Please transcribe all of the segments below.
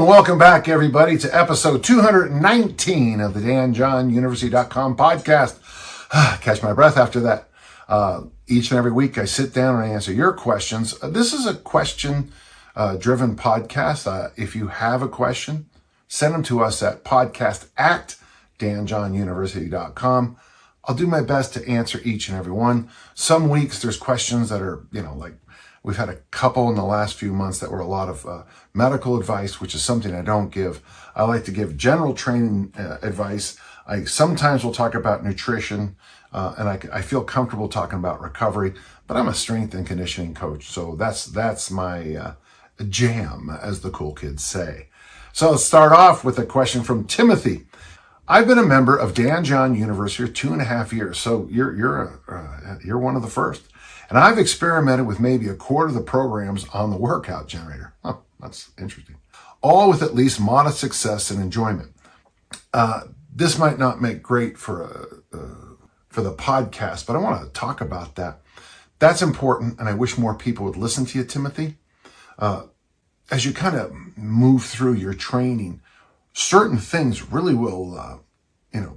And welcome back, everybody, to episode 219 of the DanJohnUniversity.com podcast. Catch my breath after that. Each and every week, I sit down and I answer your questions. This is a question-driven podcast. If you have a question, send them to us at podcast@DanJohnUniversity.com. I'll do my best to answer each and every one. Some weeks, there's questions that are, like we've had a couple in the last few months that were a lot of medical advice, which is something I don't give. I like to give general training advice. I sometimes will talk about nutrition, and I feel comfortable talking about recovery, but I'm a strength and conditioning coach, so that's my jam, as the cool kids say. So let's start off with a question from Timothy. I've been a member of Dan John University for 2.5 years, so you're one of the first. And I've experimented with maybe a quarter of the programs on the workout generator. Huh, that's interesting. All with at least modest success and enjoyment. This might not make great for the podcast, but I want to talk about that. That's important, and I wish more people would listen to you, Timothy. As you kind of move through your training, certain things really will,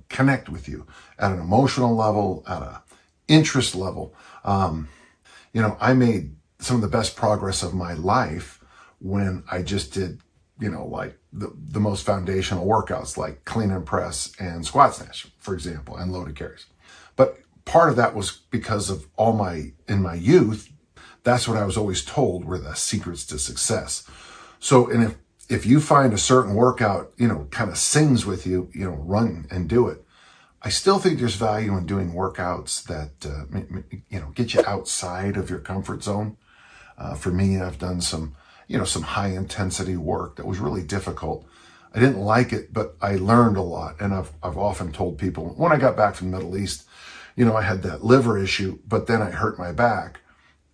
connect with you at an emotional level, at an interest level. I made some of the best progress of my life when I just did, like the most foundational workouts, like clean and press and squat snatch, for example, and loaded carries. But part of that was because of in my youth, that's what I was always told were the secrets to success. So, and if you find a certain workout, kind of sings with you, run and do it. I still think there's value in doing workouts that, get you outside of your comfort zone. For me, I've done some high intensity work that was really difficult. I didn't like it, but I learned a lot. And I've often told people when I got back from the Middle East, I had that liver issue, but then I hurt my back.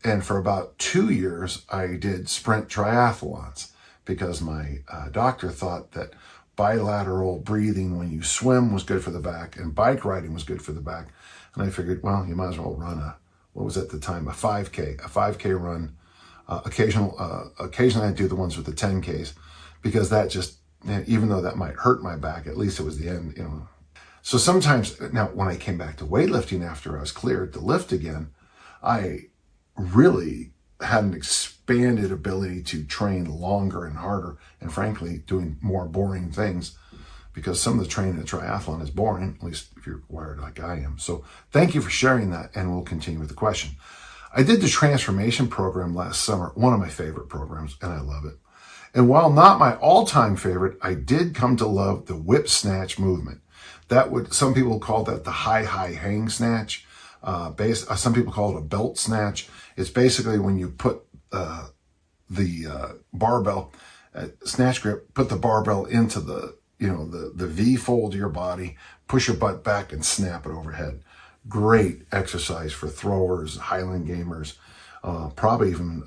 And for about 2 years, I did sprint triathlons because my doctor thought that bilateral breathing when you swim was good for the back and bike riding was good for the back. And I figured, well, you might as well run what was at the time, a 5K run. Occasionally I do the ones with the 10Ks because that just, even though that might hurt my back, at least it was the end, So sometimes, now when I came back to weightlifting after I was cleared to lift again, I really had an expanded ability to train longer and harder, and frankly, doing more boring things, because some of the training in triathlon is boring, at least if you're wired like I am. So thank you for sharing that, and we'll continue with the question. I did the transformation program last summer, one of my favorite programs, and I love it. And while not my all-time favorite, I did come to love the whip snatch movement. Some people call that the high hang snatch. Some people call it a belt snatch. It's basically when you put the barbell snatch grip, put the barbell into the V fold of your body, push your butt back and snap it overhead. Great exercise for throwers, Highland Gamers, probably even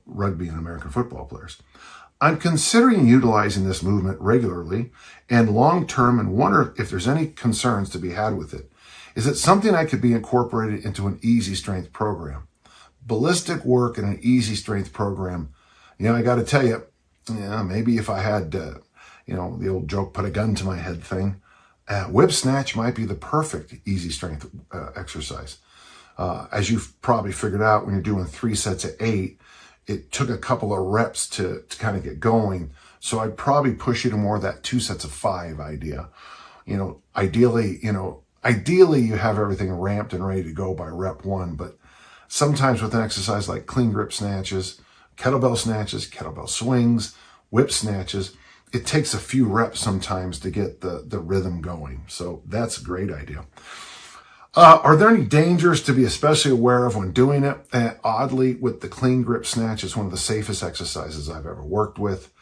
rugby and American football players. I'm considering utilizing this movement regularly and long-term and wonder if there's any concerns to be had with it. Is it something I could be incorporated into an easy strength program? Ballistic work in an easy strength program. I got to tell you, maybe if I had, the old joke, put a gun to my head thing, whip snatch might be the perfect easy strength exercise. As you've probably figured out, when you're doing 3 sets of 8, it took a couple of reps to kind of get going. So I'd probably push you to more of that 2 sets of 5 idea. Ideally you have everything ramped and ready to go by rep 1, but sometimes with an exercise like clean grip snatches, kettlebell swings, whip snatches, it takes a few reps sometimes to get the rhythm going. So that's a great idea. Are there any dangers to be especially aware of when doing it? Oddly, with the clean grip snatch, it's one of the safest exercises I've ever worked with.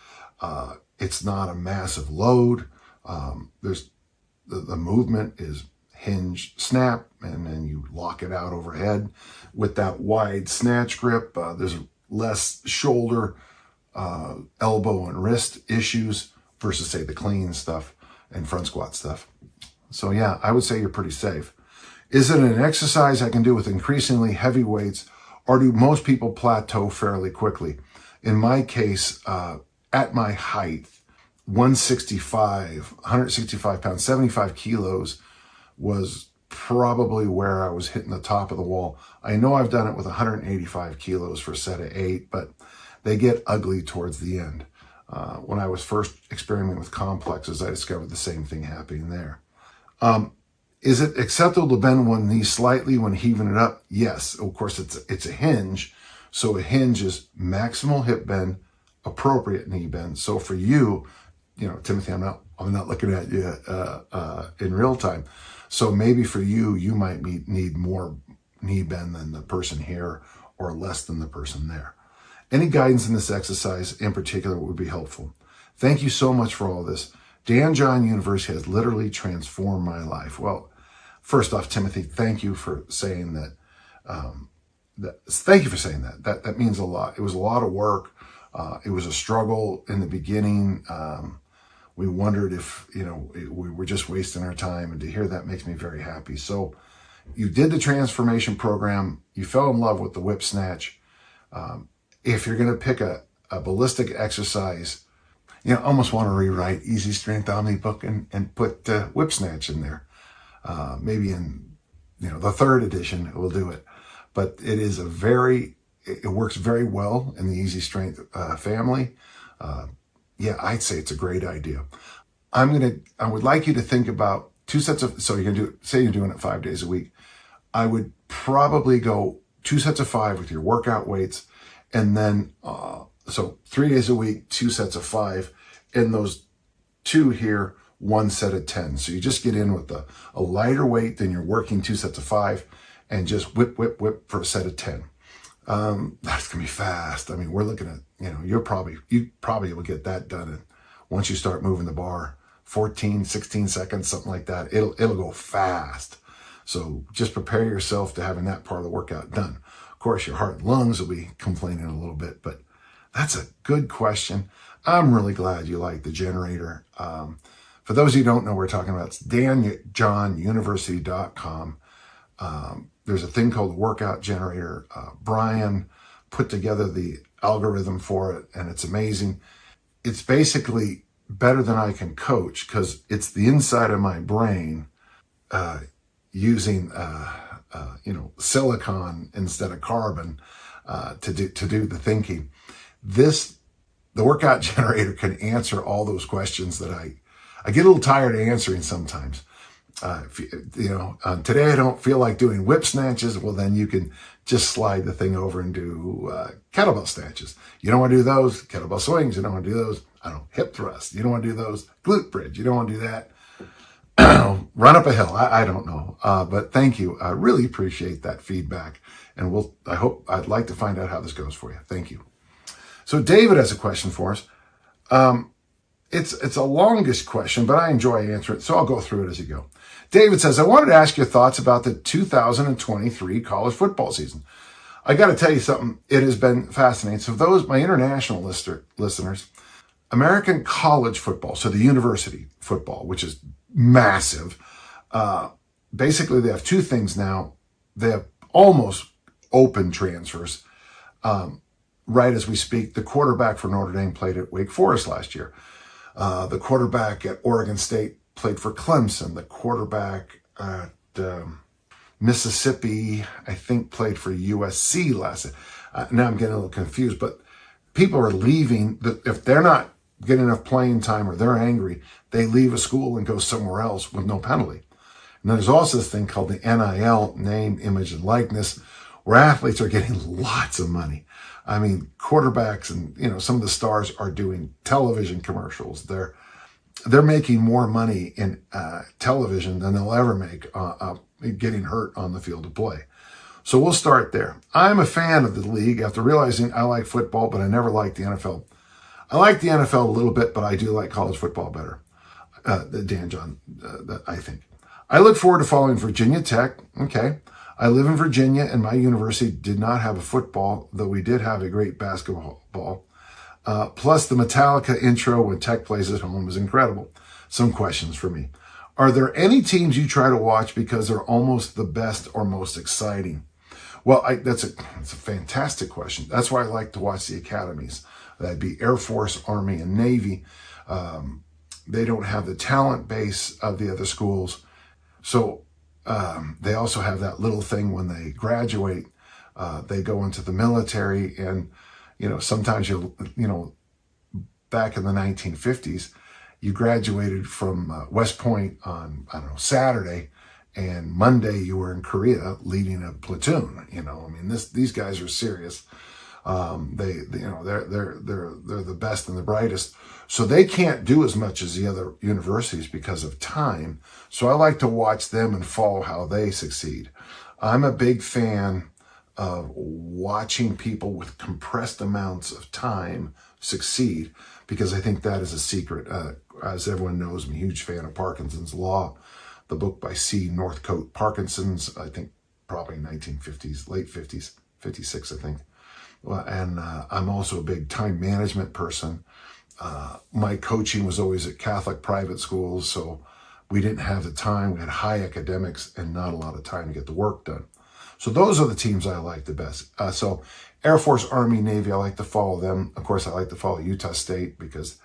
It's not a massive load. The movement is hinge, snap, and then you lock it out overhead. With that wide snatch grip, there's less shoulder, elbow, and wrist issues versus, say, the clean stuff and front squat stuff. So yeah, I would say you're pretty safe. Is it an exercise I can do with increasingly heavy weights, or do most people plateau fairly quickly? In my case, at my height, 165 pounds, 75 kilos was probably where I was hitting the top of the wall. I know I've done it with 185 kilos for a set of 8, but they get ugly towards the end. When I was first experimenting with complexes, I discovered the same thing happening there. Is it acceptable to bend one knee slightly when heaving it up? Yes. Of course, it's a hinge. So a hinge is maximal hip bend, appropriate knee bend. So for you, Timothy, I'm not looking at you in real time. So maybe for you, you might need more knee bend than the person here or less than the person there. Any guidance in this exercise in particular would be helpful. Thank you so much for all this. Dan John University has literally transformed my life. Well, first off, Timothy, thank you for saying that. Thank you for saying that. That means a lot. It was a lot of work. It was a struggle in the beginning. We wondered if, we were just wasting our time, and to hear that makes me very happy. So you did the transformation program. You fell in love with the whip snatch. If you're going to pick a ballistic exercise, I almost want to rewrite Easy Strength Omnibook and put whip snatch in there. Maybe in, the third edition, it will do it. But it is it works very well in the Easy Strength family. I'd say it's a great idea. I would like you to think about 2 sets of, so you're going to say you're doing it 5 days a week. I would probably go 2 sets of 5 with your workout weights. And then, so 3 days a week, 2 sets of 5. And those 2 here, 1 set of 10. So you just get in with a lighter weight than you're working 2 sets of 5 and just whip for a set of 10. That's going to be fast. I mean, we're looking at, you probably will get that done. And once you start moving the bar, 14, 16 seconds, something like that, it'll go fast. So just prepare yourself to having that part of the workout done. Of course, your heart and lungs will be complaining a little bit, but that's a good question. I'm really glad you like the generator. For those of you who don't know what we're talking about, it's danjohnuniversity.com. There's a thing called the workout generator. Brian put together the algorithm for it, and it's amazing. It's basically better than I can coach because it's the inside of my brain using silicon instead of carbon to do the thinking. The workout generator can answer all those questions that I get a little tired of answering sometimes. Today I don't feel like doing whip snatches. Well, then you can just slide the thing over and do kettlebell snatches. You don't want to do those. Kettlebell swings. You don't want to do those. Hip thrusts. You don't want to do those. Glute bridge. You don't want to do that. Run up a hill. I don't know. But thank you. I really appreciate that feedback. And I'd like to find out how this goes for you. Thank you. So David has a question for us. It's a longish question, but I enjoy answering it, so I'll go through it as you go. David says, I wanted to ask your thoughts about the 2023 college football season. I got to tell you something. It has been fascinating. So those, my international listeners, American college football, so the university football, which is massive, basically they have 2 things now. They have almost open transfers. Right as we speak, the quarterback for Notre Dame played at Wake Forest last year. The quarterback at Oregon State played for Clemson. The quarterback at Mississippi, I think, played for USC last year. Now I'm getting a little confused, but people are leaving. If they're not getting enough playing time or they're angry, they leave a school and go somewhere else with no penalty. And there's also this thing called the NIL, name, image, and likeness, where athletes are getting lots of money. I mean, quarterbacks and, some of the stars are doing television commercials. They're making more money in television than they'll ever make getting hurt on the field of play. So we'll start there. I'm a fan of the league after realizing I like football, but I never liked the NFL. I like the NFL a little bit, but I do like college football better. Dan John, I think. I look forward to following Virginia Tech. Okay. I live in Virginia, and my university did not have a football, though we did have a great basketball. Plus, the Metallica intro when Tech plays at home was incredible. Some questions for me. Are there any teams you try to watch because they're almost the best or most exciting? Well, that's a fantastic question. That's why I like to watch the academies. That'd be Air Force, Army, and Navy. They don't have the talent base of the other schools. So they also have that little thing when they graduate, they go into the military, and, sometimes back in the 1950s, you graduated from West Point on, I don't know, Saturday, and Monday you were in Korea leading a platoon. These guys are serious. They're the best and the brightest. So they can't do as much as the other universities because of time. So I like to watch them and follow how they succeed. I'm a big fan of watching people with compressed amounts of time succeed, because I think that is a secret. As everyone knows, I'm a huge fan of Parkinson's Law, the book by C. Northcote Parkinson's, I think probably 1950s, late 50s, 56, I think. Well, and I'm also a big time management person. My coaching was always at Catholic private schools, so we didn't have the time. We had high academics and not a lot of time to get the work done. So those are the teams I like the best. So Air Force, Army, Navy, I like to follow them. Of course, I like to follow Utah State because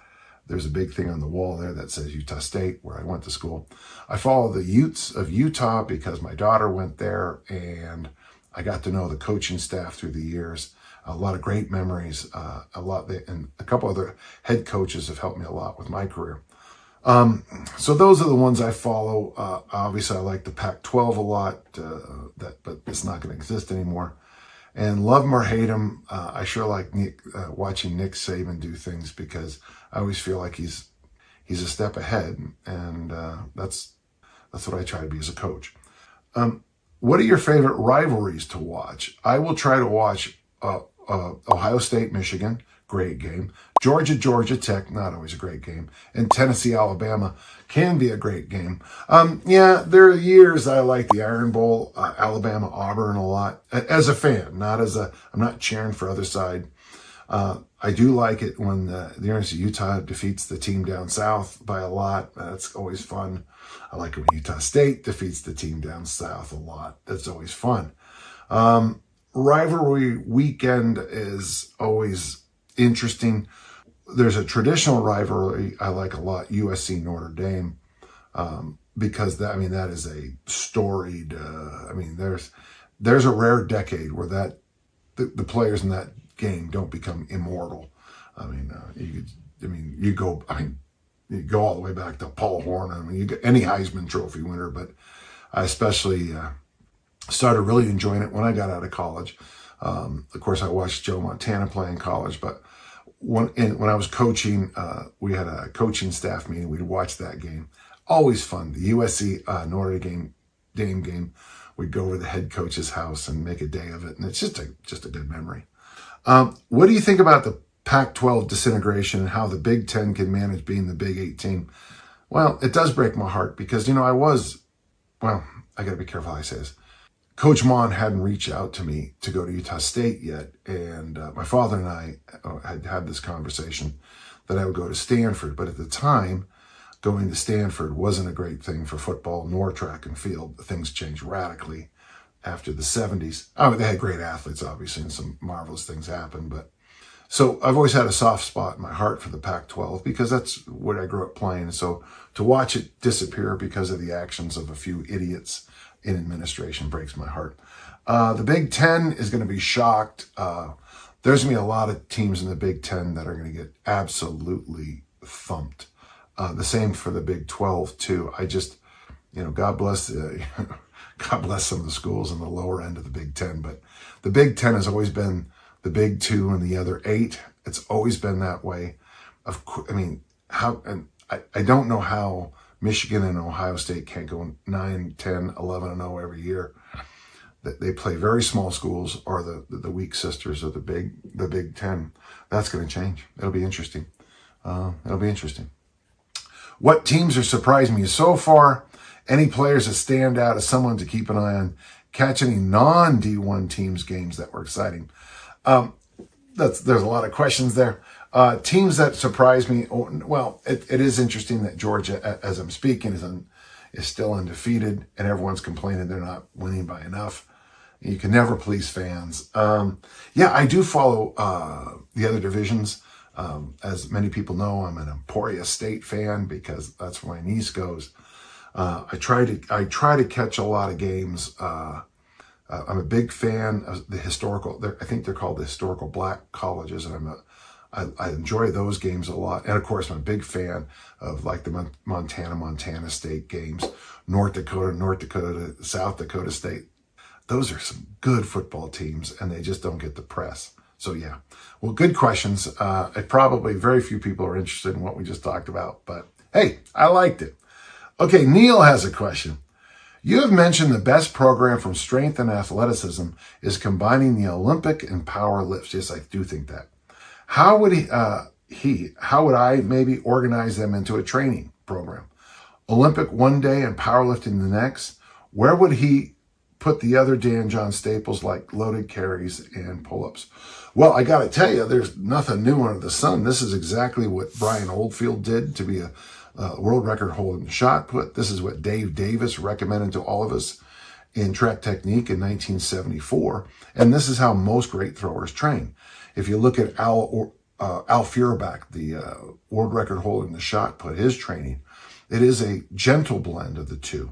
there's a big thing on the wall there that says Utah State, where I went to school. I follow the Utes of Utah because my daughter went there, and I got to know the coaching staff through the years. A lot of great memories, and a couple other head coaches have helped me a lot with my career. So those are the ones I follow. Obviously, I like the Pac-12 a lot, but it's not going to exist anymore. And love him or hate him, I sure like watching Nick Saban do things, because I always feel like he's a step ahead, and that's what I try to be as a coach. What are your favorite rivalries to watch? I will try to watch Ohio State, Michigan, great game. Georgia, Georgia Tech, not always a great game. And Tennessee, Alabama can be a great game. There are years I like the Iron Bowl, Alabama, Auburn a lot, as a fan, I'm not cheering for other side. I do like it when the University of Utah defeats the team down south by a lot. That's always fun. I like it when Utah State defeats the team down south a lot. That's always fun. Rivalry weekend is always interesting. There's a traditional rivalry I like a lot, USC Notre Dame, because that is a storied. There's a rare decade where the players in that game don't become immortal. You go all the way back to Paul Horn. You get any Heisman Trophy winner, but I especially started really enjoying it when I got out of college. Of course, I watched Joe Montana play in college, but when I was coaching, we had a coaching staff meeting. We'd watch that game. Always fun. The USC Notre Dame game. We'd go over to the head coach's house and make a day of it, and it's just a good memory. What do you think about the Pac-12 disintegration and how the Big Ten can manage being the Big 8 team? Well, it does break my heart because, I got to be careful how I say this. Coach Mon hadn't reached out to me to go to Utah State yet, and my father and I had this conversation that I would go to Stanford, but at the time, going to Stanford wasn't a great thing for football nor track and field. Things changed radically after the 70s. They had great athletes, obviously, and some marvelous things happened, but so I've always had a soft spot in my heart for the Pac-12 because that's what I grew up playing. So to watch it disappear because of the actions of a few idiots in administration breaks my heart. The Big Ten is going to be shocked. There's going to be a lot of teams in the Big Ten that are going to get absolutely thumped. The same for the Big 12 too. God bless God bless some of the schools in the lower end of the Big Ten, but the Big Ten has always been the Big Two and the other 8. It's always been that way. I don't know how Michigan and Ohio State can't go 9, 10, 11-0 every year. They play very small schools or the weak sisters of the Big Ten. That's going to change. It'll be interesting. What teams are surprising me so far? Any players that stand out as someone to keep an eye on? Catch any non-D1 teams games that were exciting? There's a lot of questions there. Teams that surprise me. It is interesting that Georgia, as I'm speaking, is still undefeated, and everyone's complaining they're not winning by enough. You can never please fans. I do follow the other divisions. As many people know, I'm an Emporia State fan because that's where my niece goes. I try to catch a lot of games. I'm a big fan of the historical. I think they're called the historical black colleges, and I enjoy those games a lot. And of course, I'm a big fan of like the Montana State games, North Dakota, South Dakota State. Those are some good football teams, and they just don't get the press. So yeah, well, good questions. Probably very few people are interested in what we just talked about, but hey, I liked it. Okay, Neil has a question. You have mentioned the best program from strength and athleticism is combining the Olympic and power lifts. Yes, I do think that. How would how would I maybe organize them into a training program? Olympic one day and powerlifting the next. Where would he put the other Dan John staples like loaded carries and pull-ups? Well, I got to tell you, there's nothing new under the sun. This is exactly what Brian Oldfield did to be a world record holding shot put. This is what Dave Davis recommended to all of us in track technique in 1974. And this is how most great throwers train. If you look at Al Feuerbach, the world record holding the shot put, his training, it is a gentle blend of the two.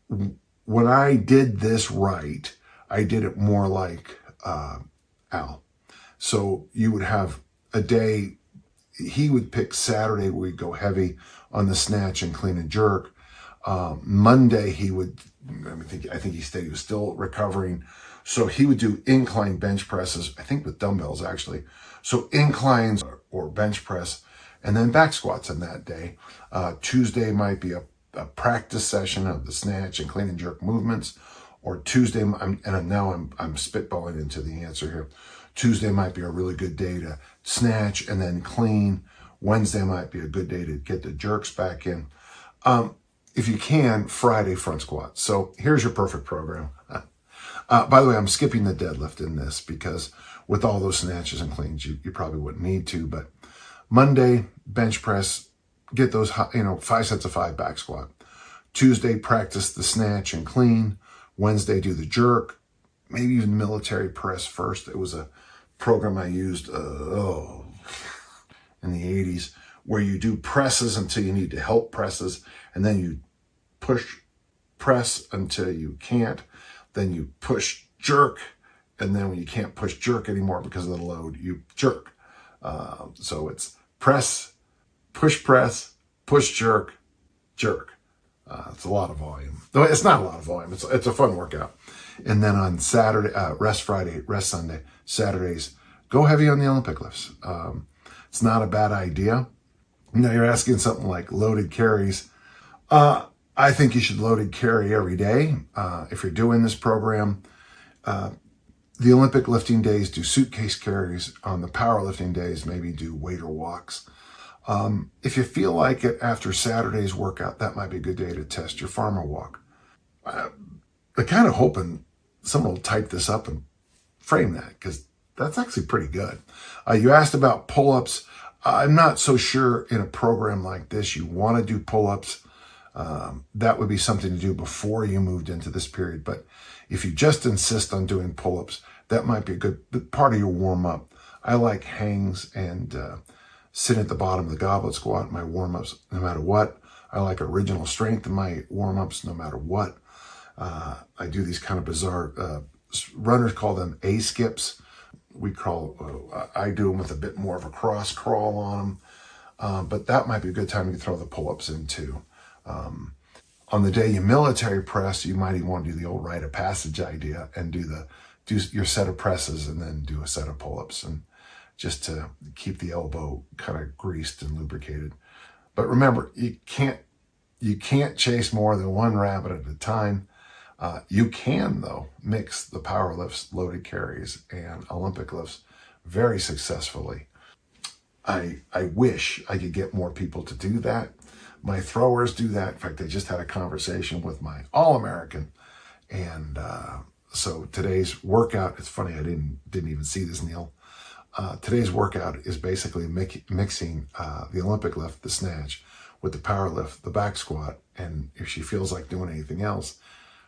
When I did this right, I did it more like Al. So you would have a day, he would pick Saturday where we'd go heavy on the snatch and clean and jerk. Monday he would, I think he said he was still recovering. So he would do incline bench presses, I think with dumbbells actually. So inclines or bench press, and then back squats on that day. Tuesday might be a practice session of the snatch and clean and jerk movements. Or Tuesday, I'm spitballing into the answer here. Tuesday might be a really good day to snatch and then clean. Wednesday might be a good day to get the jerks back in. If you can, Friday front squat. So here's your perfect program. By the way, I'm skipping the deadlift in this because with all those snatches and cleans, you probably wouldn't need to. But Monday, bench press, get those 5 sets of 5 back squat. Tuesday, practice the snatch and clean. Wednesday, do the jerk, maybe even military press first. It was a program I used in the 80s where you do presses until you need to help presses, and then you push press until you can't, then you push jerk, and then when you can't push jerk anymore because of the load, you jerk. So it's press, push, jerk, jerk. It's a lot of volume. Though it's not a lot of volume. It's a fun workout. And then on Saturday, rest Friday, rest Sunday, Saturdays, go heavy on the Olympic lifts. It's not a bad idea. Now you're asking something like loaded carries. I think you should loaded carry every day. If you're doing this program, the Olympic lifting days, do suitcase carries. On the powerlifting days, maybe do weight or walks. If you feel like it after Saturday's workout, that might be a good day to test your farmer walk. I'm kind of hoping someone will type this up and frame that because that's actually pretty good. You asked about pull-ups. I'm not so sure in a program like this you want to do pull-ups. That would be something to do before you moved into this period. But if you just insist on doing pull-ups, that might be a good part of your warm-up. I like hangs and sit at the bottom of the goblet squat in my warm-ups no matter what. I like original strength in my warm-ups no matter what. I do these kind of bizarre, runners call them A-skips. I do them with a bit more of a cross crawl on them. But that might be a good time to throw the pull-ups into. On the day you military press, you might even want to do the old rite of passage idea and do your set of presses and then do a set of pull-ups, and just to keep the elbow kind of greased and lubricated. But remember, you can't chase more than one rabbit at a time. You can, though, mix the power lifts, loaded carries, and Olympic lifts very successfully. I wish I could get more people to do that. My throwers do that. In fact, I just had a conversation with my All-American. And so today's workout, it's funny, I didn't even see this, Neil. Today's workout is basically mixing the Olympic lift, the snatch, with the power lift, the back squat. And if she feels like doing anything else,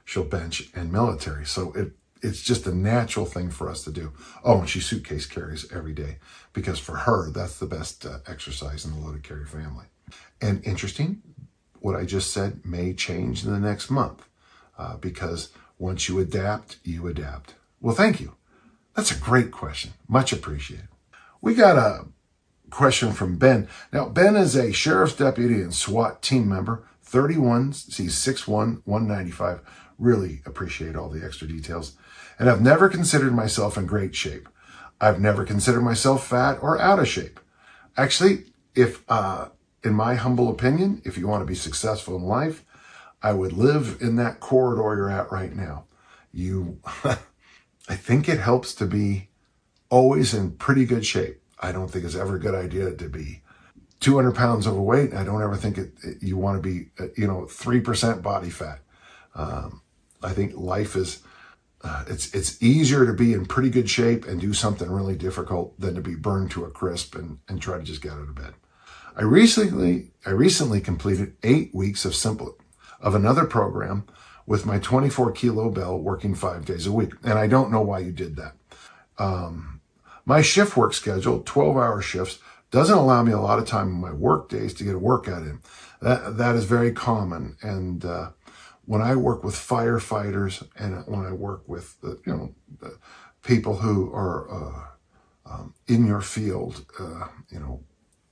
she'll bench and military. So it's just a natural thing for us to do. Oh, and she suitcase carries every day because for her, that's the best exercise in the loaded carry family. And interesting, what I just said may change in the next month because once you adapt, you adapt. Well, thank you. That's a great question. Much appreciated. We got a question from Ben. Now, Ben is a sheriff's deputy and SWAT team member, 31, he's 6'1", 195. Really appreciate all the extra details. And I've never considered myself in great shape. I've never considered myself fat or out of shape. Actually, if in my humble opinion, if you want to be successful in life, I would live in that corridor you're at right now. I think it helps to be always in pretty good shape. I don't think it's ever a good idea to be 200 pounds overweight. I don't ever think you want to be, 3% body fat. I think life is, it's easier to be in pretty good shape and do something really difficult than to be burned to a crisp and try to just get out of bed. I recently completed 8 weeks of another program with my 24 kilo bell working 5 days a week. And I don't know why you did that. My shift work schedule, 12-hour shifts, doesn't allow me a lot of time in my work days to get a workout in. That is very common. And when I work with firefighters and when I work with people who are in your field,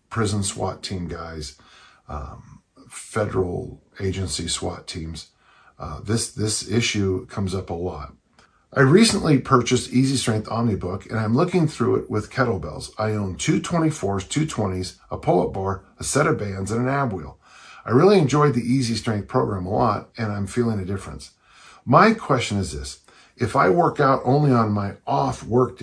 prison SWAT team guys, federal agency SWAT teams, this issue comes up a lot. I recently purchased Easy Strength Omnibook, and I'm looking through it with kettlebells. I own 2 24s, 2 20s, a pull-up bar, a set of bands, and an ab wheel. I really enjoyed the Easy Strength program a lot, and I'm feeling a difference. My question is this. If I work out only on my off work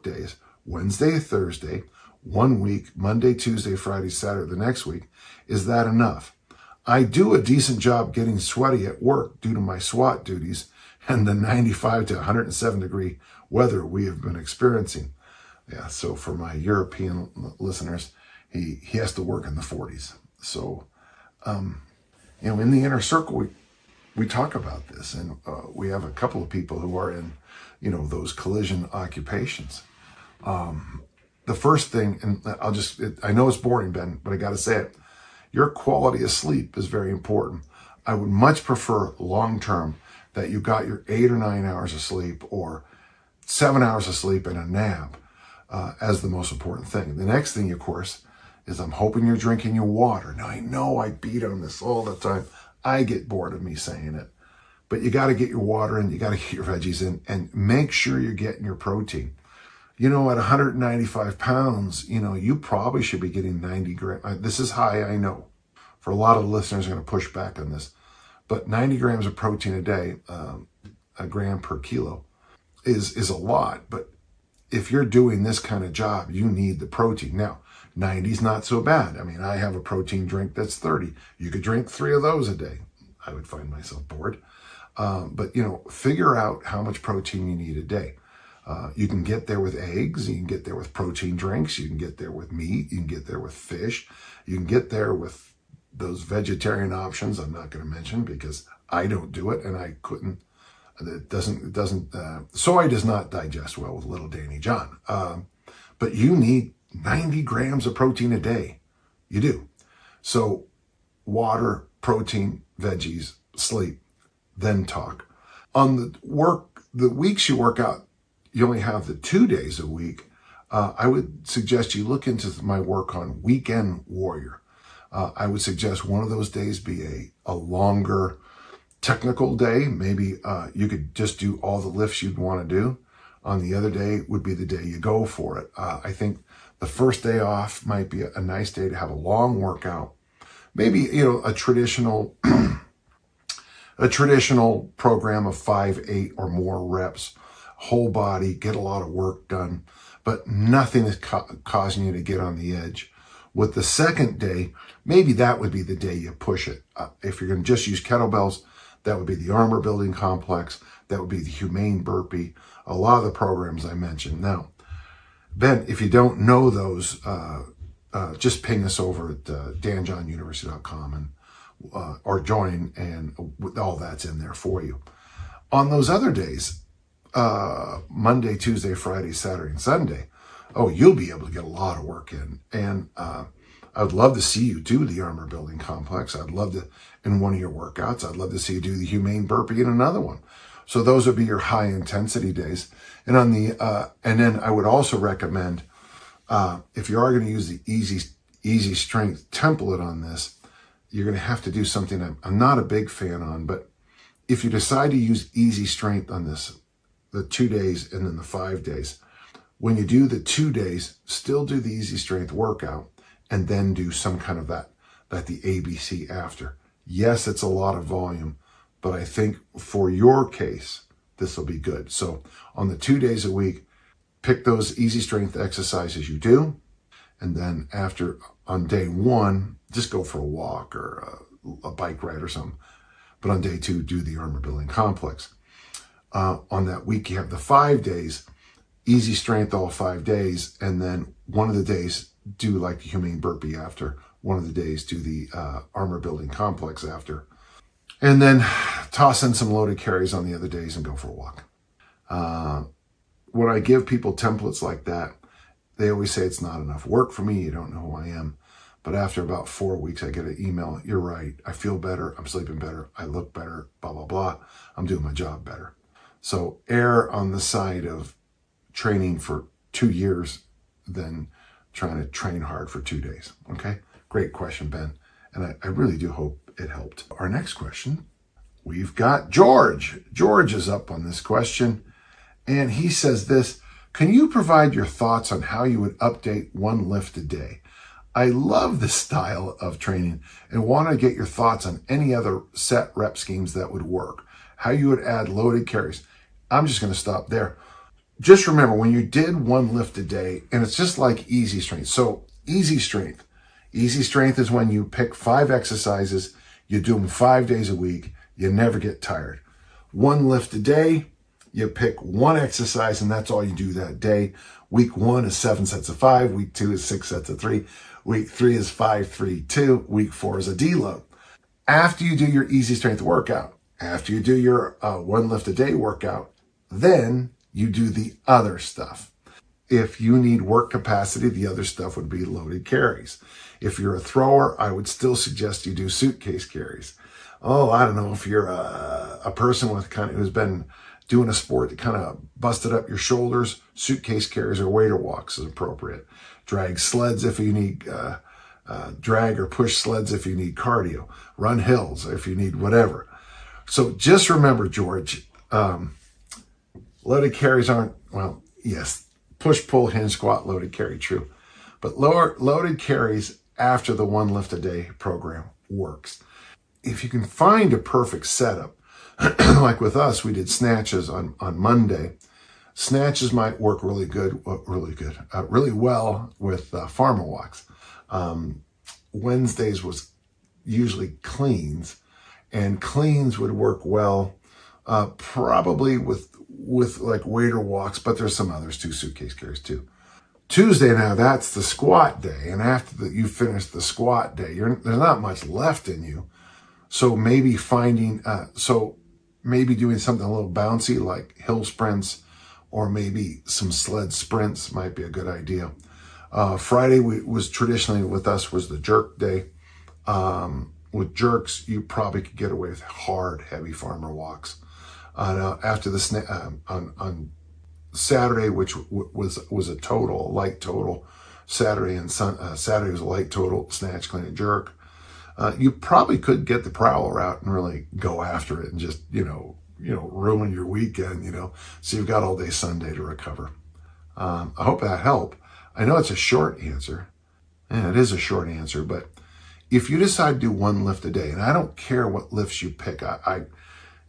days, Wednesday, Thursday, 1 week, Monday, Tuesday, Friday, Saturday, the next week, is that enough? I do a decent job getting sweaty at work due to my SWAT duties and the 95 to 107 degree weather we have been experiencing. Yeah, so for my European listeners, he has to work in the 40s. So, in the inner circle, we talk about this, and we have a couple of people who are in, those collision occupations. The first thing, and I know it's boring, Ben, but I got to say it. Your quality of sleep is very important. I would much prefer long-term that you got your 8 or 9 hours of sleep or 7 hours of sleep and a nap as the most important thing. The next thing, of course, is I'm hoping you're drinking your water. Now, I know I beat on this all the time. I get bored of me saying it. But you got to get your water in, you got to get your veggies in, and make sure you're getting your protein. At 195 pounds, you probably should be getting 90 grams. This is high, I know. For a lot of listeners, I'm going to push back on this. But 90 grams of protein a day, a gram per kilo, is a lot. But if you're doing this kind of job, you need the protein. Now, 90 is not so bad. I mean, I have a protein drink that's 30. You could drink 3 of those a day. I would find myself bored. But figure out how much protein you need a day. You can get there with eggs. You can get there with protein drinks. You can get there with meat. You can get there with fish. You can get there with those vegetarian options I'm not going to mention because I don't do it and I couldn't. Soy does not digest well with little Danny John. But you need 90 grams of protein a day. You do. So water, protein, veggies, sleep, then talk. On the weeks you work out, you only have the 2 days a week. I would suggest you look into my work on Weekend Warrior. I would suggest one of those days be a longer technical day. Maybe you could just do all the lifts you'd want to do. On the other day would be the day you go for it. I think the first day off might be a nice day to have a long workout. Maybe, a traditional program of 5, 8 or more reps, whole body, get a lot of work done, but nothing is causing you to get on the edge. With the second day, maybe that would be the day you push it. If you're going to just use kettlebells, that would be the armor building complex. That would be the humane burpee. A lot of the programs I mentioned. Now, Ben, if you don't know those, just ping us over at danjohnuniversity.com or join, and all that's in there for you. On those other days, Monday, Tuesday, Friday, Saturday, and Sunday, oh, you'll be able to get a lot of work in. And I would love to see you do the armor building complex. I'd love to, in one of your workouts, I'd love to see you do the humane burpee in another one. So those would be your high intensity days. And on the, and then I would also recommend, if you are going to use the easy strength template on this, you're going to have to do something I'm not a big fan on, but if you decide to use easy strength on this, the 2 days and then the 5 days, when you do the 2 days, still do the easy strength workout and then do some kind of the ABC after. Yes, it's a lot of volume, but I think for your case, this will be good. So on the 2 days a week, pick those easy strength exercises you do. And then after, on day 1, just go for a walk or a bike ride or something. But on day 2, do the armor building complex. On that week, you have the 5 days, easy strength all 5 days. And then one of the days, do like the humane burpee after. One of the days, do the armor building complex after. And then toss in some loaded carries on the other days and go for a walk. When I give people templates like that, they always say it's not enough work for me. You don't know who I am. But after about 4 weeks, I get an email. You're right. I feel better. I'm sleeping better. I look better. Blah, blah, blah. I'm doing my job better. So err on the side of training for 2 years than trying to train hard for 2 days. Okay? Great question, Ben. And I really do hope it helped. Our next question, we've got George. George is up on this question. And he says this: can you provide your thoughts on how you would update one lift a day? I love this style of training and want to get your thoughts on any other set rep schemes that would work. How you would add loaded carries. I'm just going to stop there. Just remember, when you did one lift a day, and it's just like easy strength. So easy strength. Easy strength is when you pick 5 exercises, you do them 5 days a week, you never get tired. One lift a day, you pick 1 exercise and that's all you do that day. Week 1 is 7 sets of 5. Week 2 is 6 sets of 3. Week 3 is 5, 3, 2. Week 4 is a deload. After you do your easy strength workout, after you do your 1 lift a day workout, then you do the other stuff. If you need work capacity, the other stuff would be loaded carries. If you're a thrower, I would still suggest you do suitcase carries. Oh, I don't know, if you're a person with who's been doing a sport that kind of busted up your shoulders, suitcase carries or waiter walks is appropriate. Drag sleds if you need drag or push sleds if you need cardio. Run hills if you need whatever. So just remember, George, loaded carries aren't, well, yes, push, pull, hinge, squat, loaded carry, true. But loaded carries after the 1 lift a day program works. If you can find a perfect setup, like with us, we did snatches on Monday. Snatches might work really well with farmer walks. Wednesdays was usually cleans, and cleans would work well, probably with like waiter walks, but there's some others too, suitcase carries too. Tuesday, now that's the squat day, and after you finish the squat day, there's not much left in you. So maybe maybe doing something a little bouncy like hill sprints, or maybe some sled sprints might be a good idea. Friday was traditionally with us was the jerk day. With jerks, you probably could get away with hard, heavy farmer walks. After the on Saturday, which was a light total. Saturday was a light total, snatch, clean, and jerk. You probably could get the prowler out and really go after it and just, ruin your weekend, so you've got all day Sunday to recover. I hope that helped. I know it's a short answer. Yeah, it is a short answer, but if you decide to do 1 lift a day, and I don't care what lifts you pick, I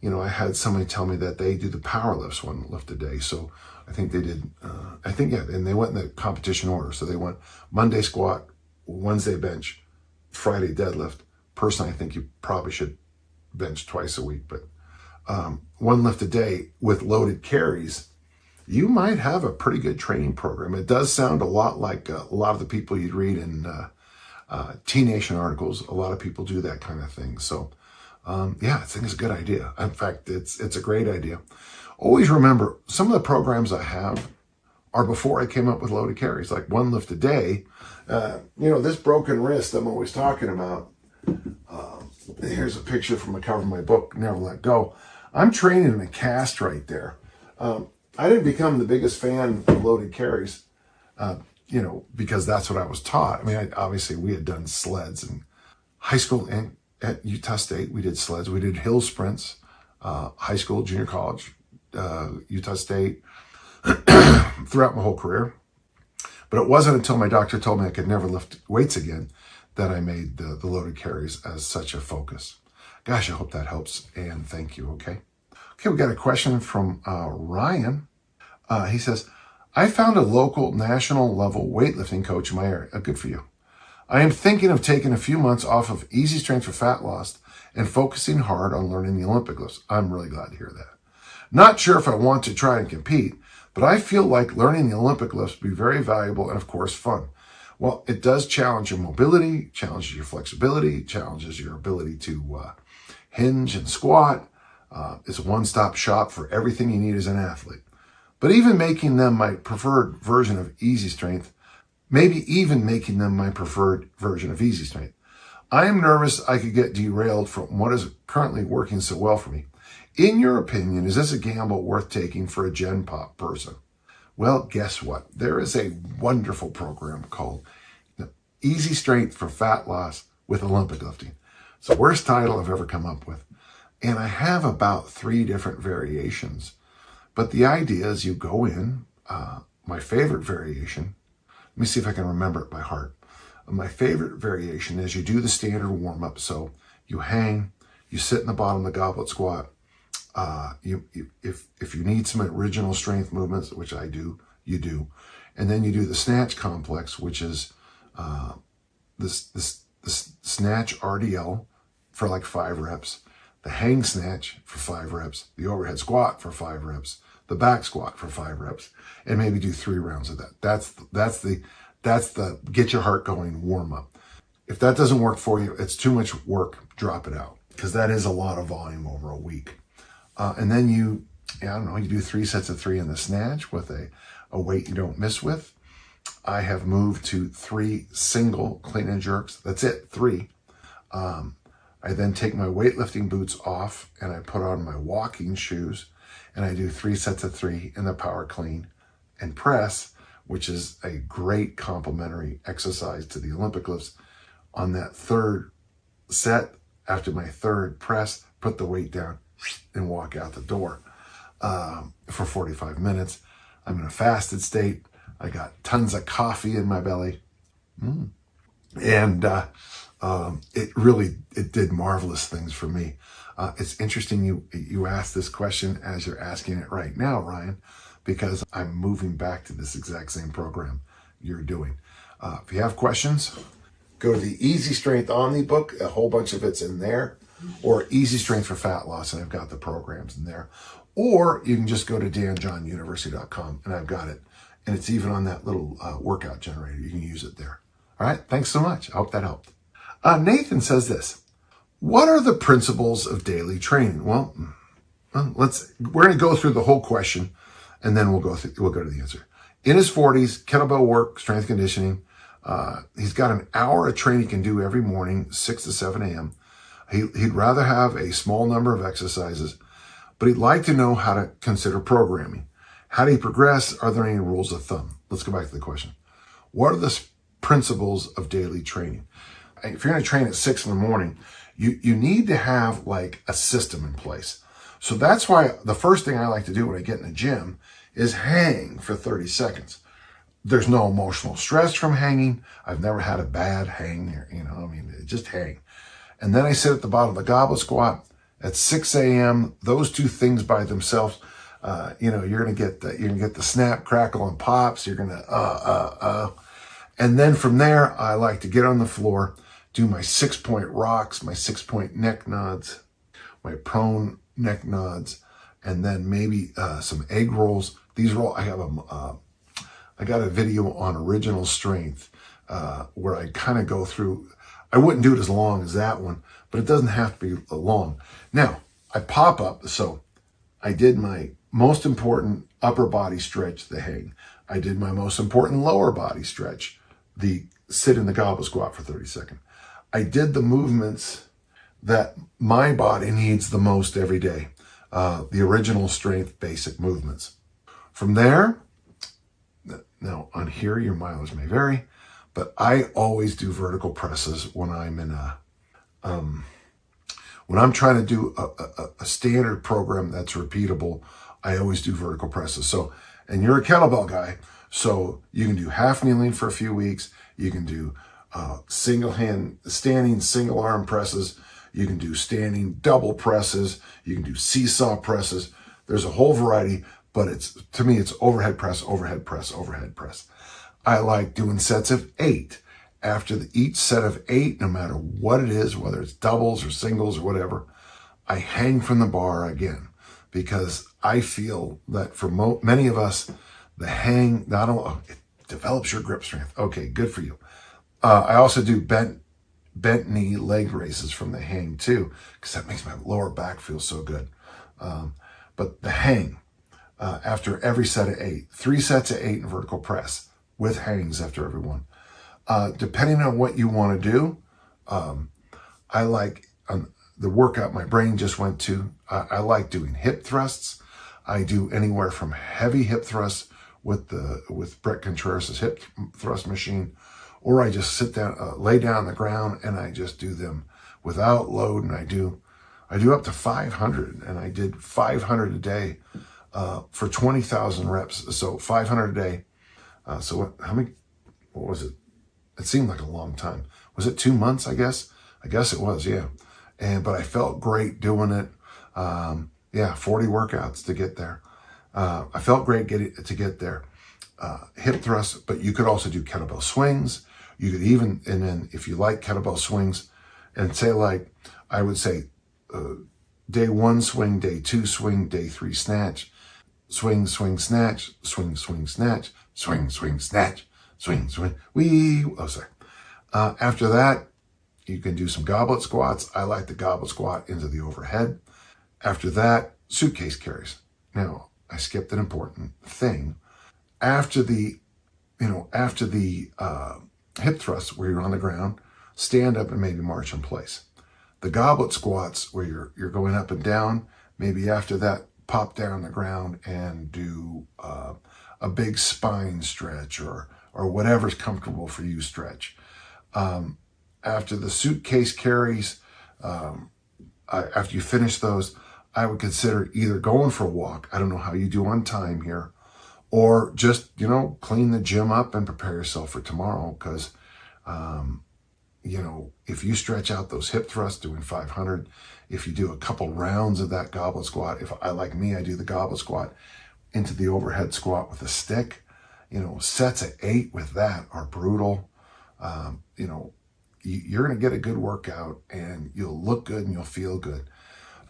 had somebody tell me that they do the power lifts 1 lift a day. So I think they did, and they went in the competition order. So they went Monday squat, Wednesday bench, Friday deadlift. Personally, I think you probably should bench twice a week, but 1 lift a day with loaded carries, you might have a pretty good training program. It does sound a lot like a lot of the people you'd read in T-Nation articles. A lot of people do that kind of thing. So Yeah, I think it's a good idea. In fact, it's a great idea. Always remember, some of the programs I have are before I came up with loaded carries, like one lift a day. This broken wrist I'm always talking about. Here's a picture from the cover of my book, Never Let Go. I'm training in a cast right there. I didn't become the biggest fan of loaded carries, because that's what I was taught. I mean, obviously we had done sleds in high school and at Utah State. We did sleds. We did hill sprints, high school, junior college, Utah State, throughout my whole career. But it wasn't until my doctor told me I could never lift weights again that I made the loaded carries as such a focus. Gosh, I hope that helps, and thank you, okay? Okay, we got a question from Ryan. He says, I found a local national level weightlifting coach in my area. Good for you. I am thinking of taking a few months off of easy strength for fat loss and focusing hard on learning the Olympic lifts. I'm really glad to hear that. Not sure if I want to try and compete, but I feel like learning the Olympic lifts would be very valuable and, of course, fun. Well, it does challenge your mobility, challenges your flexibility, challenges your ability to hinge and squat. It's a one-stop shop for everything you need as an athlete. But even making them my preferred version of easy strength, maybe even making them my preferred version of easy strength, I am nervous I could get derailed from what is currently working so well for me. In your opinion, is this a gamble worth taking for a Gen Pop person? Well, guess what? There is a wonderful program called Easy Strength for Fat Loss with Olympic Lifting. It's the worst title I've ever come up with. And I have about 3 different variations. But the idea is you go in, my favorite variation, let me see if I can remember it by heart. My favorite variation is you do the standard warm-up. So you hang, you sit in the bottom of the goblet squat. If you need some original strength movements, which I do, you do. And then you do the snatch complex, which is this snatch RDL for like 5 reps, the hang snatch for 5 reps, the overhead squat for 5 reps, the back squat for 5 reps, and maybe do 3 rounds of that. That's the get your heart going warm up. If that doesn't work for you, it's too much work, drop it out, because that is a lot of volume over a week. And then you do 3 sets of 3 in the snatch with a weight you don't miss with. I have moved to 3 single clean and jerks. That's it, 3. I then take my weightlifting boots off and I put on my walking shoes and I do 3 sets of 3 in the power clean and press, which is a great complementary exercise to the Olympic lifts. On that 3rd set, after my 3rd press, put the weight down and walk out the door for 45 minutes. I'm in a fasted state. I got tons of coffee in my belly. And it did marvelous things for me. It's interesting you asked this question as you're asking it right now, Ryan, because I'm moving back to this exact same program you're doing. If you have questions, go to the Easy Strength Omni book. A whole bunch of it's in there. Or Easy Strength for Fat Loss, and I've got the programs in there. Or you can just go to danjohnuniversity.com, and I've got it. And it's even on that little workout generator. You can use it there. All right, thanks so much. I hope that helped. Nathan says this. What are the principles of daily training? Well, we're going to go through the whole question, and then we'll go to the answer. In his 40s, kettlebell work, strength conditioning. He's got an hour of training he can do every morning, 6 to 7 a.m. He'd rather have a small number of exercises, but he'd like to know how to consider programming. How do you progress? Are there any rules of thumb? Let's go back to the question. What are the principles of daily training? If you're going to train at 6 in the morning, you need to have like a system in place. So that's why the first thing I like to do when I get in the gym is hang for 30 seconds. There's no emotional stress from hanging. I've never had a bad hang, just hang. And then I sit at the bottom of the goblet squat at 6 a.m. Those 2 things by themselves, you're gonna get the snap, crackle, and pops. You're gonna and then from there, I like to get on the floor, do my 6-point rocks, my 6-point neck nods, my prone neck nods, and then maybe some egg rolls. These are all I got a video on original strength where I kind of go through. I wouldn't do it as long as that one, but it doesn't have to be long. Now, I pop up, so I did my most important upper body stretch, the hang. I did my most important lower body stretch, the sit in the goblet squat for 30 seconds. I did the movements that my body needs the most every day, the original strength basic movements. From there, now on here, your mileage may vary, but I always do vertical presses when I'm in when I'm trying to do a standard program that's repeatable. I always do vertical presses. So, and you're a kettlebell guy, so you can do half kneeling for a few weeks. You can do single hand, standing single arm presses. You can do standing double presses. You can do seesaw presses. There's a whole variety, but to me, it's overhead press, overhead press, overhead press. I like doing sets of 8. After each set of 8, no matter what it is, whether it's doubles or singles or whatever, I hang from the bar again, because I feel that for many of us, the hang not only it develops your grip strength. Okay, good for you. I also do bent knee leg raises from the hang too, because that makes my lower back feel so good. But the hang, after every set of 8, 3 sets of 8 in vertical press with hangs after every one. Depending on what you want to do, I like the workout my brain just went to. I like doing hip thrusts. I do anywhere from heavy hip thrusts with Brett Contreras' hip thrust machine, or I just sit down, lay down on the ground, and I just do them without load. And I do up to 500, and I did 500 a day for 20,000 reps. So 500 a day. What was it? It seemed like a long time. Was it 2 months, I guess? I guess it was, yeah. But I felt great doing it. 40 workouts to get there. I felt great to get there. Hip thrusts, but you could also do kettlebell swings. You could even, and then if you like kettlebell swings, and say like, I would say day 1 swing, day 2 swing, day 3 snatch, swing, swing, snatch, swing, swing, snatch, swing, swing, snatch, swing, swing, wee. Oh, sorry. After that, you can do some goblet squats. I like the goblet squat into the overhead. After that, suitcase carries. Now, I skipped an important thing. After the hip thrust where you're on the ground, stand up and maybe march in place. The goblet squats where you're going up and down, maybe after that, pop down the ground and do a big spine stretch or whatever's comfortable for you stretch. After the suitcase carries, after you finish those, I would consider either going for a walk. I don't know how you do on time here, or just, clean the gym up and prepare yourself for tomorrow. Because, if you stretch out those hip thrusts doing 500, if you do a couple rounds of that goblet squat, I do the goblet squat into the overhead squat with a stick, sets of 8 with that are brutal. You're going to get a good workout and you'll look good and you'll feel good.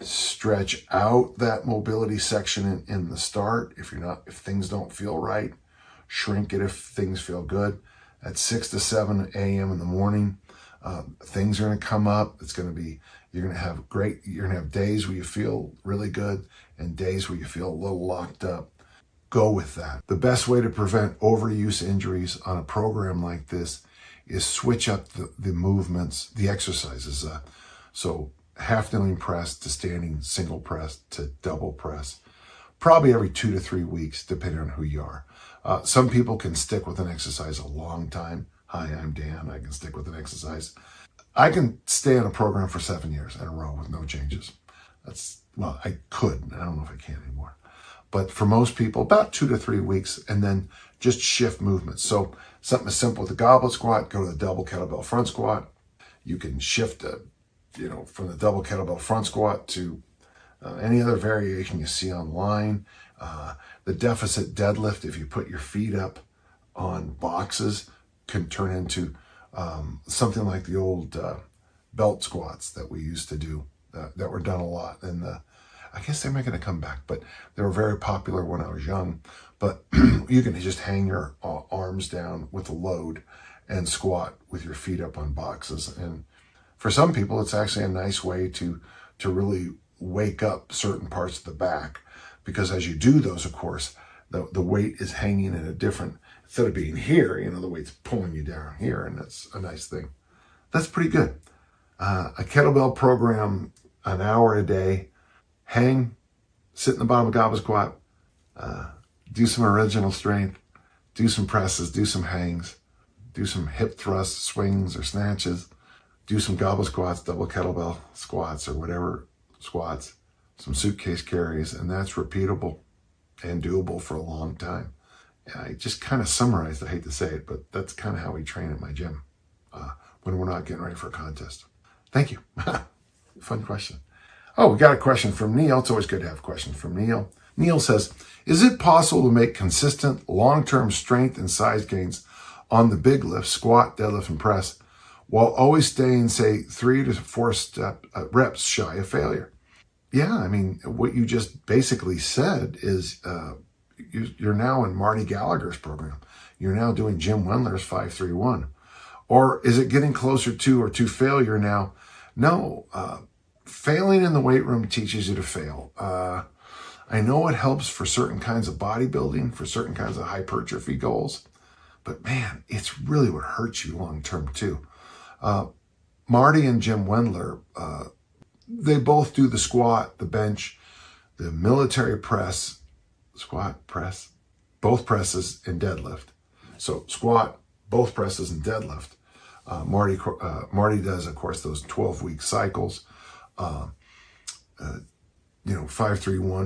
Stretch out that mobility section in the start. If things don't feel right, shrink it if things feel good. At 6 to 7 a.m. in the morning, things are going to come up. You're going to have days where you feel really good and days where you feel a little locked up. Go with that. The best way to prevent overuse injuries on a program like this is switch up the movements, the exercises. So half kneeling press to standing single press to double press, probably every 2 to 3 weeks, depending on who you are. Some people can stick with an exercise a long time. Hi, I'm Dan. I can stick with an exercise. I can stay on a program for 7 years in a row with no changes. I could. I don't know if I can anymore. But for most people, about 2 to 3 weeks, and then just shift movements. So something as simple as the goblet squat, go to the double kettlebell front squat. You can shift from the double kettlebell front squat to any other variation you see online. The deficit deadlift, if you put your feet up on boxes, can turn into something like the old belt squats that we used to do that were done a lot. And I guess they're making a comeback, but they were very popular when I was young. But you can just hang your arms down with a load and squat with your feet up on boxes. And For some people, it's actually a nice way to really wake up certain parts of the back, because as you do those, of course, the weight is hanging in a different, instead of being here, the weight's pulling you down here, and that's a nice thing. That's pretty good. A kettlebell program, an hour a day, hang, sit in the bottom of goblet squat, do some original strength, do some presses, do some hangs, do some hip thrusts, swings, or snatches, do some goblet squats, double kettlebell squats, or whatever squats, some suitcase carries, and that's repeatable and doable for a long time. And I just kind of summarized, I hate to say it, but that's kind of how we train at my gym when we're not getting ready for a contest. Thank you. Fun question. Oh, we got a question from Neil. It's always good to have questions from Neil. Neil says, is it possible to make consistent long-term strength and size gains on the big lifts, squat, deadlift, and press, while always staying, say, 3 to 4 reps shy of failure? Yeah, I mean, what you just basically said is you're now in Marty Gallagher's program. You're now doing Jim Wendler's 5-3-1. Or is it getting closer to failure now? No, failing in the weight room teaches you to fail. I know it helps for certain kinds of bodybuilding, for certain kinds of hypertrophy goals, but man, it's really what hurts you long term too. Marty and Jim Wendler, they both do the squat, the bench, the military press, squat, press, both presses, and deadlift. So squat, both presses, and deadlift. Marty does, of course, those 12-week cycles. 5-3-1.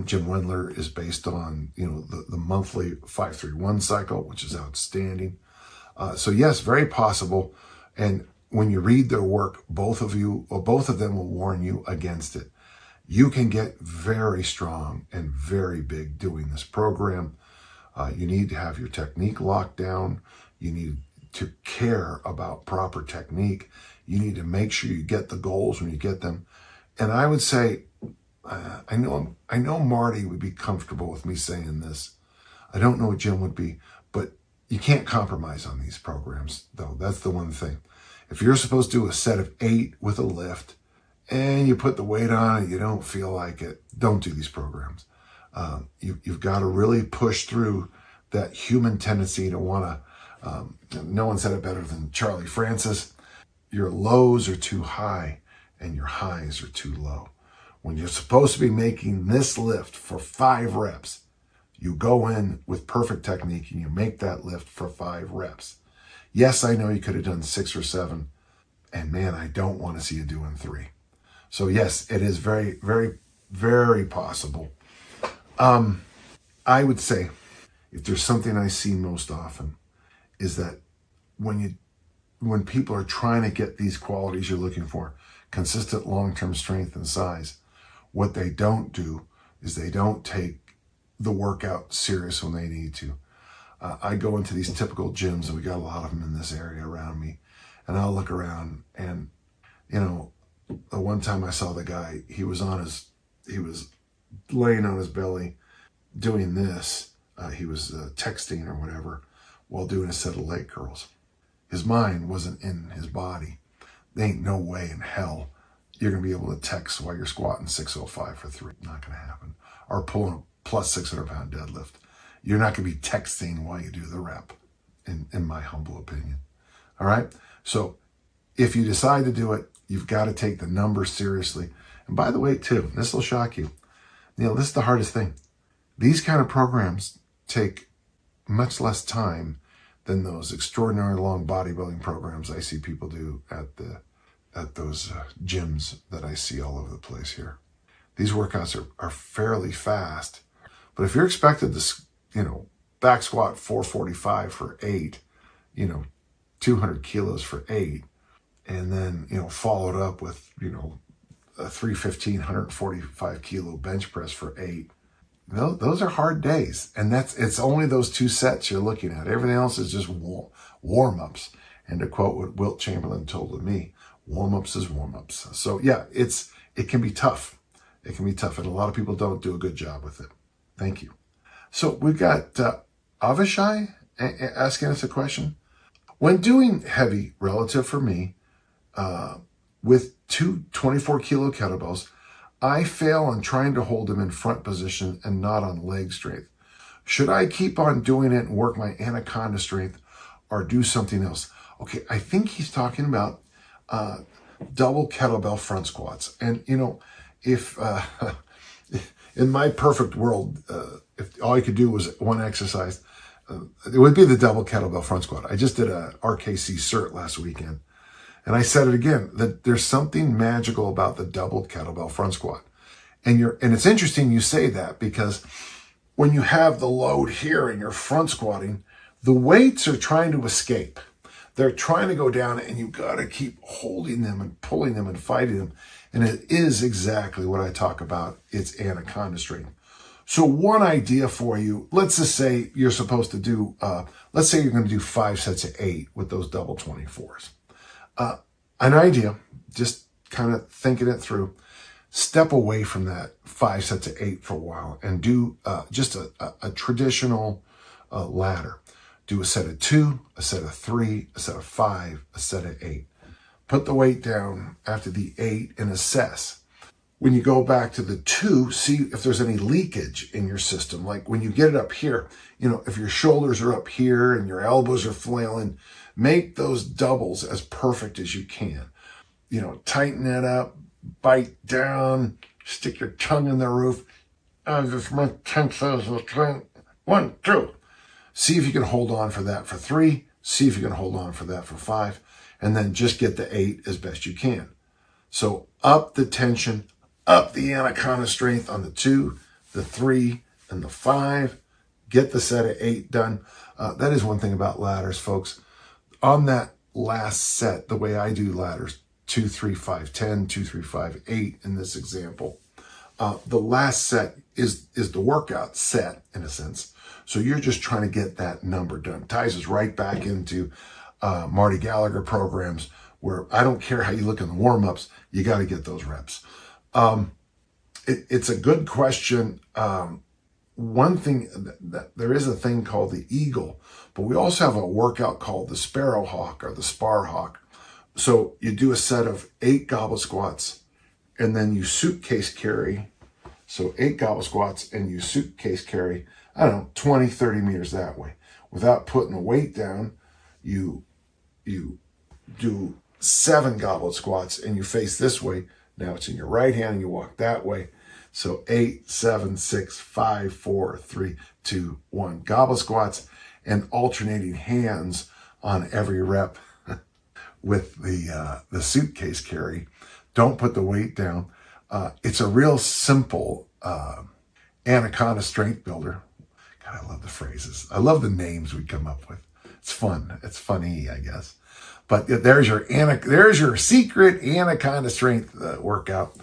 Jim Wendler is based on the monthly 5-3-1 cycle, which is outstanding. So yes, very possible. And when you read their work, both of them will warn you against it. You can get very strong and very big doing this program. You need to have your technique locked down. You need to care about proper technique. You need to make sure you get the goals when you get them. And I would say, I know Marty would be comfortable with me saying this. I don't know what Jim would be, but you can't compromise on these programs, though. That's the one thing. If you're supposed to do a set of 8 with a lift and you put the weight on and you don't feel like it, don't do these programs. You've got to really push through that human tendency to want to, no one said it better than Charlie Francis, your lows are too high and your highs are too low. When you're supposed to be making this lift for 5 reps, you go in with perfect technique and you make that lift for 5 reps. Yes, I know you could have done 6 or 7, and man, I don't want to see you doing 3. So yes, it is very, very, very possible. I would say, if there's something I see most often, is that when people are trying to get these qualities you're looking for, consistent long-term strength and size, what they don't do is they don't take the workout serious when they need to. I go into these typical gyms, and we got a lot of them in this area around me, and I'll look around, and the one time I saw the guy, he was laying on his belly doing this. He was texting or whatever while doing a set of leg curls. His mind wasn't in his body. There ain't no way in hell you're going to be able to text while you're squatting 605 for 3. Not going to happen. Or pulling a plus 600-pound deadlift. You're not going to be texting while you do the rep, in my humble opinion. All right? So if you decide to do it, you've got to take the numbers seriously. And by the way, too, this will shock you. This is the hardest thing. These kind of programs take much less time than those extraordinary long bodybuilding programs I see people do at those gyms that I see all over the place here. These workouts are fairly fast, but if you're expected to, back squat 445 for 8, 200 kilos for 8, and then, followed up with, a 315, 145 kilo bench press for 8, those are hard days. And it's only those 2 sets you're looking at. Everything else is just warm-ups. And to quote what Wilt Chamberlain told me, warm-ups is warm-ups. So yeah, it can be tough. It can be tough. And a lot of people don't do a good job with it. Thank you. So we've got Avishai asking us a question. When doing heavy, relative for me, with two 24-kilo kettlebells, I fail on trying to hold them in front position and not on leg strength. Should I keep on doing it and work my anaconda strength or do something else? Okay, I think he's talking about double kettlebell front squats. And, if in my perfect world, if all I could do was one exercise, it would be the double kettlebell front squat. I just did a RKC cert last weekend. And I said it again, that there's something magical about the double kettlebell front squat. And it's interesting you say that, because when you have the load here and you're front squatting, the weights are trying to escape. They're trying to go down, and you got to keep holding them and pulling them and fighting them. And it is exactly what I talk about. It's anaconda strength. So one idea for you, let's just say you're supposed to do, let's say you're going to do 5 sets of 8 with those double 24s. An idea, just kind of thinking it through, step away from that 5 sets of 8 for a while and do just a traditional ladder. Do a set of 2, a set of 3, a set of 5, a set of 8. Put the weight down after the 8 and assess. When you go back to the 2, see if there's any leakage in your system. Like when you get it up here, if your shoulders are up here and your elbows are flailing, make those doubles as perfect as you can. Tighten it up, bite down, stick your tongue in the roof. I just went 10 says 1, 2. See if you can hold on for that for 3. See if you can hold on for that for 5. And then just get the 8 as best you can. So up the tension, up the anaconda strength on the 2, the 3, and the 5. Get the set of 8 done. That is one thing about ladders, folks. On that last set, the way I do ladders, 2, 3, 5, 10, 2, 3, 5, 8 in this example, the last set is the workout set, in a sense. So you're just trying to get that number done. Ties us right back into Marty Gallagher programs, where I don't care how you look in the warm-ups, you got to get those reps. It's a good question. One thing, that there is a thing called the eagle, but we also have a workout called the sparrow hawk or the spar hawk. So you do a set of 8 goblet squats, and then you suitcase carry. So 8 goblet squats, and you suitcase carry, 20, 30 meters that way. Without putting a weight down, you do 7 goblet squats, and you face this way. Now it's in your right hand, and you walk that way. So 8, 7, 6, 5, 4, 3, 2, 1 goblet squats, and alternating hands on every rep with the suitcase carry. Don't put the weight down. It's a real simple anaconda strength builder. God, I love the phrases. I love the names we come up with. It's fun. It's funny, I guess. But there's your secret anaconda strength workout.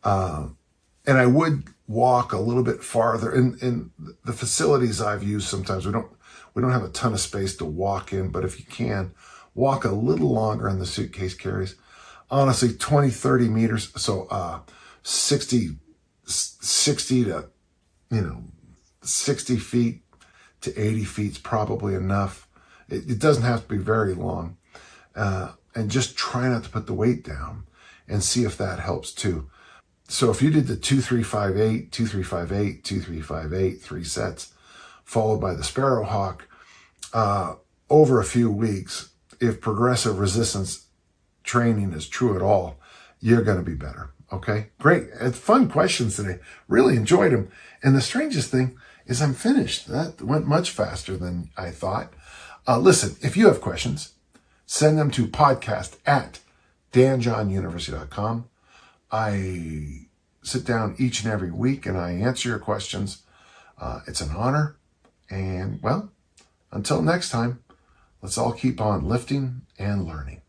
And I would walk a little bit farther. In the facilities I've used, sometimes we don't have a ton of space to walk in, but if you can, walk a little longer in the suitcase carries. Honestly, 20, 30 meters. So 60 to 60 feet to 80 feet is probably enough. It doesn't have to be very long. And just try not to put the weight down and see if that helps too. So if you did the 2, 3, 5, 8, 2, 3, 5, 8, 2, 3, 5, 8, 3 sets, followed by the sparrow hawk, over a few weeks, if progressive resistance training is true at all, you're going to be better. Okay, great. It's fun questions today. Really enjoyed them. And the strangest thing is I'm finished. That went much faster than I thought. Listen, if you have questions, send them to podcast@danjohnuniversity.com. I sit down each and every week and I answer your questions. It's an honor. And well, until next time, let's all keep on lifting and learning.